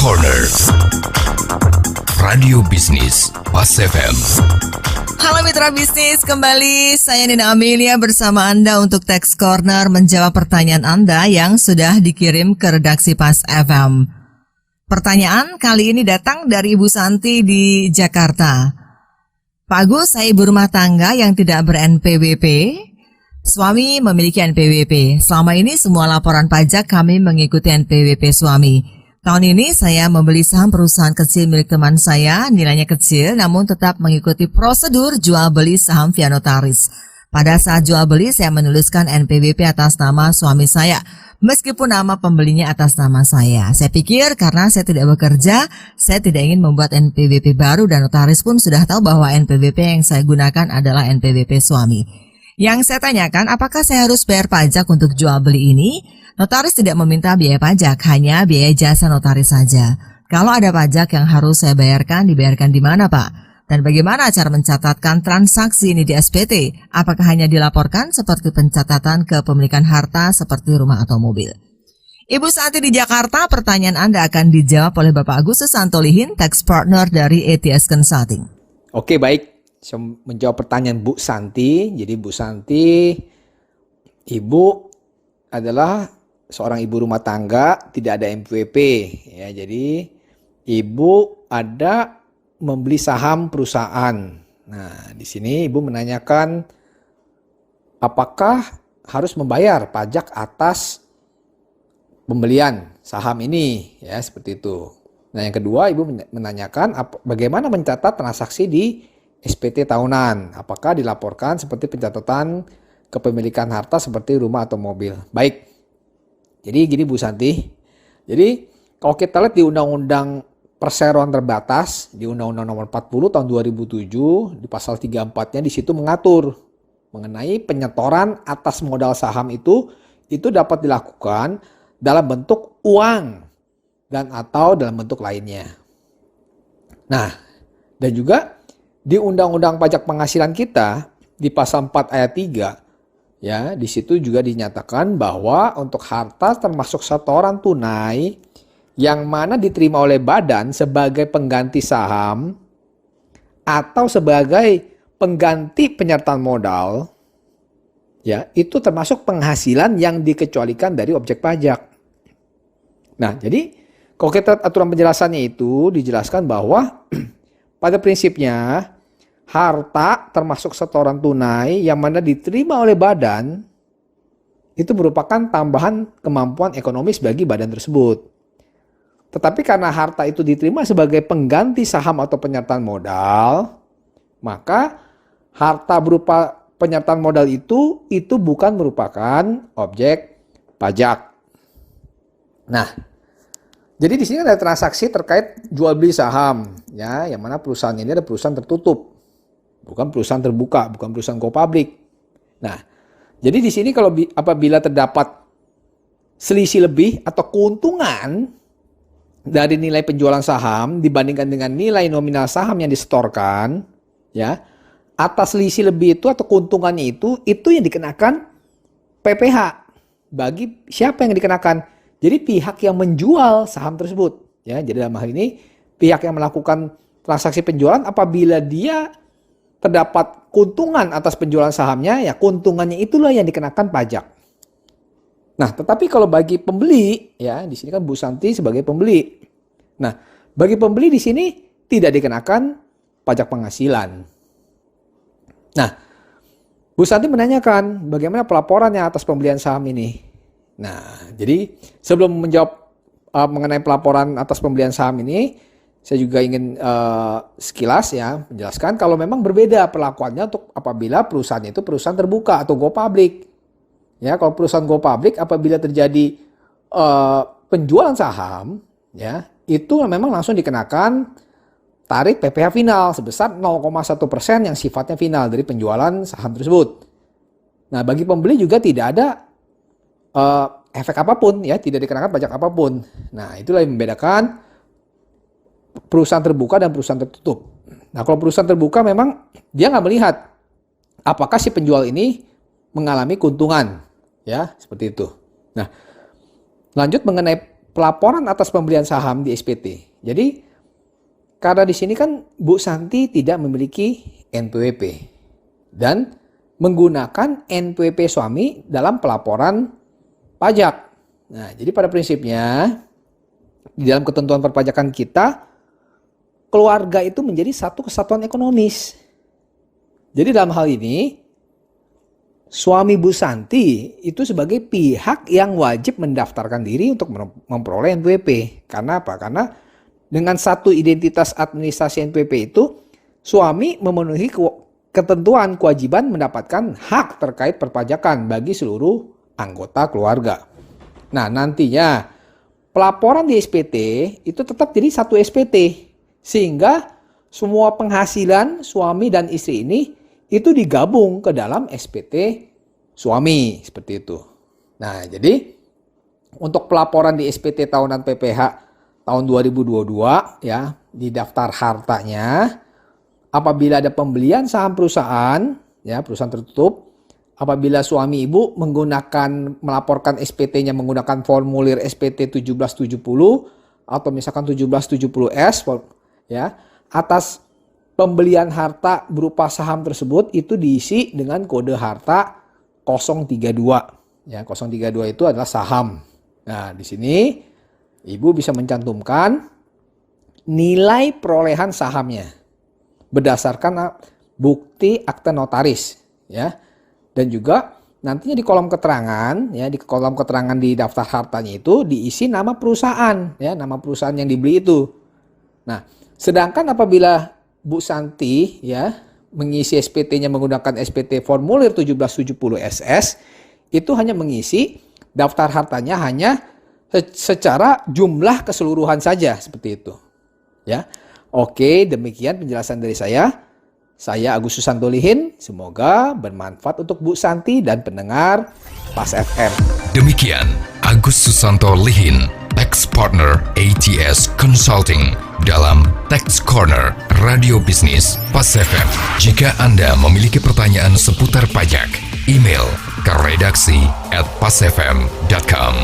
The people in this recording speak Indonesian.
Corner Radio Bisnis Pas FM. Halo mitra bisnis, kembali saya Nina Amelia bersama Anda untuk Tax Corner menjawab pertanyaan Anda yang sudah dikirim ke redaksi Pas FM. Pertanyaan kali ini datang dari Ibu Santi di Jakarta. Pak Agus, saya ibu rumah tangga yang tidak ber-NPWP. Suami memiliki NPWP. Selama ini semua laporan pajak kami mengikuti NPWP suami. Tahun ini saya membeli saham perusahaan kecil milik teman saya, nilainya kecil namun tetap mengikuti prosedur jual beli saham via notaris. Pada saat jual beli saya menuliskan NPWP atas nama suami saya, meskipun nama pembelinya atas nama saya. Saya pikir karena saya tidak bekerja, saya tidak ingin membuat NPWP baru dan notaris pun sudah tahu bahwa NPWP yang saya gunakan adalah NPWP suami. Yang saya tanyakan, apakah saya harus bayar pajak untuk jual beli ini? Notaris tidak meminta biaya pajak, hanya biaya jasa notaris saja. Kalau ada pajak yang harus saya bayarkan, dibayarkan di mana, Pak? Dan bagaimana cara mencatatkan transaksi ini di SPT? Apakah hanya dilaporkan seperti pencatatan kepemilikan harta seperti rumah atau mobil? Ibu Santi di Jakarta, pertanyaan Anda akan dijawab oleh Bapak Agustus Santolihin, tax partner dari ATS Consulting. Oke, baik. Saya menjawab pertanyaan Bu Santi. Jadi Bu Santi, Ibu adalah seorang ibu rumah tangga, tidak ada NPWP. Ya, jadi Ibu ada membeli saham perusahaan. Nah, di sini Ibu menanyakan apakah harus membayar pajak atas pembelian saham ini, ya seperti itu. Nah, yang kedua Ibu menanyakan bagaimana mencatat transaksi di SPT tahunan. Apakah dilaporkan seperti pencatatan kepemilikan harta seperti rumah atau mobil. Baik. Jadi gini Bu Santi. Jadi kalau kita lihat di Undang-Undang Perseroan Terbatas, di Undang-Undang Nomor 40 tahun 2007, di pasal 34-nya di situ mengatur mengenai penyetoran atas modal saham itu dapat dilakukan dalam bentuk uang dan atau dalam bentuk lainnya. Nah, dan juga di Undang-Undang Pajak Penghasilan kita di pasal 4 ayat 3, ya, di situ juga dinyatakan bahwa untuk harta termasuk setoran tunai yang mana diterima oleh badan sebagai pengganti saham atau sebagai pengganti penyertaan modal, ya, itu termasuk penghasilan yang dikecualikan dari objek pajak. Nah, jadi kalau kita aturan penjelasannya itu dijelaskan bahwa pada prinsipnya harta termasuk setoran tunai yang mana diterima oleh badan itu merupakan tambahan kemampuan ekonomis bagi badan tersebut. Tetapi karena harta itu diterima sebagai pengganti saham atau penyertaan modal, maka harta berupa penyertaan modal itu bukan merupakan objek pajak. Nah, jadi di sini ada transaksi terkait jual beli saham, ya, yang mana perusahaan ini ada perusahaan tertutup. Bukan perusahaan terbuka, bukan perusahaan go public. Nah, jadi di sini kalau apabila terdapat selisih lebih atau keuntungan dari nilai penjualan saham dibandingkan dengan nilai nominal saham yang disetorkan, ya, atas selisih lebih itu atau keuntungannya itu yang dikenakan PPh. Bagi siapa yang dikenakan? Jadi pihak yang menjual saham tersebut, ya. Jadi dalam hal ini pihak yang melakukan transaksi penjualan apabila dia terdapat keuntungan atas penjualan sahamnya, ya keuntungannya itulah yang dikenakan pajak. Nah, tetapi kalau bagi pembeli, ya di sini kan Bu Santi sebagai pembeli. Nah, bagi pembeli di sini tidak dikenakan pajak penghasilan. Nah, Bu Santi menanyakan bagaimana pelaporannya atas pembelian saham ini. Nah, jadi sebelum menjawab mengenai pelaporan atas pembelian saham ini, saya juga ingin sekilas ya menjelaskan kalau memang berbeda perlakuannya untuk apabila perusahaan itu perusahaan terbuka atau go public. Ya, kalau perusahaan go public apabila terjadi penjualan saham, ya, itu memang langsung dikenakan tarif PPh final sebesar 0,1% yang sifatnya final dari penjualan saham tersebut. Nah, bagi pembeli juga tidak ada efek apapun, ya, tidak dikenakan pajak apapun. Nah, itulah yang membedakan perusahaan terbuka dan perusahaan tertutup. Nah, kalau perusahaan terbuka memang dia nggak melihat apakah si penjual ini mengalami keuntungan, ya, seperti itu. Nah, lanjut mengenai pelaporan atas pembelian saham di SPT. Jadi karena di sini kan Bu Santi tidak memiliki NPWP dan menggunakan NPWP suami dalam pelaporan pajak. Nah, jadi pada prinsipnya di dalam ketentuan perpajakan kita, keluarga itu menjadi satu kesatuan ekonomis. Jadi dalam hal ini, suami Bu Santi itu sebagai pihak yang wajib mendaftarkan diri untuk memperoleh NPWP. Karena apa? Karena dengan satu identitas administrasi NPWP itu, suami memenuhi ketentuan kewajiban mendapatkan hak terkait perpajakan bagi seluruh anggota keluarga. Nah, nantinya pelaporan di SPT itu tetap jadi satu SPT. Sehingga semua penghasilan suami dan istri ini itu digabung ke dalam SPT suami. Seperti itu. Nah, jadi untuk pelaporan di SPT tahunan PPH tahun 2022 ya, di daftar hartanya, apabila ada pembelian saham perusahaan, ya perusahaan tertutup, apabila suami ibu melaporkan SPT-nya menggunakan formulir SPT 1770 atau misalkan 1770S, ya, atas pembelian harta berupa saham tersebut itu diisi dengan kode harta 032. Ya, 032 itu adalah saham. Nah, di sini ibu bisa mencantumkan nilai perolehan sahamnya berdasarkan bukti akte notaris, ya. Dan juga nantinya di kolom keterangan, ya, di kolom keterangan di daftar hartanya itu diisi nama perusahaan, ya, nama perusahaan yang dibeli itu. Nah, sedangkan apabila Bu Santi, ya, mengisi SPT-nya menggunakan SPT formulir 1770 SS, itu hanya mengisi daftar hartanya hanya secara jumlah keseluruhan saja, seperti itu. Ya. Oke, demikian penjelasan dari saya. Saya Agus Susanto Lihin, semoga bermanfaat untuk Bu Santi dan pendengar Pas FM. Demikian Agus Susanto Lihin, Tax Partner ATS Consulting dalam Tax Corner Radio Bisnis Pas FM. Jika Anda memiliki pertanyaan seputar pajak, email ke redaksi@pasfm.com.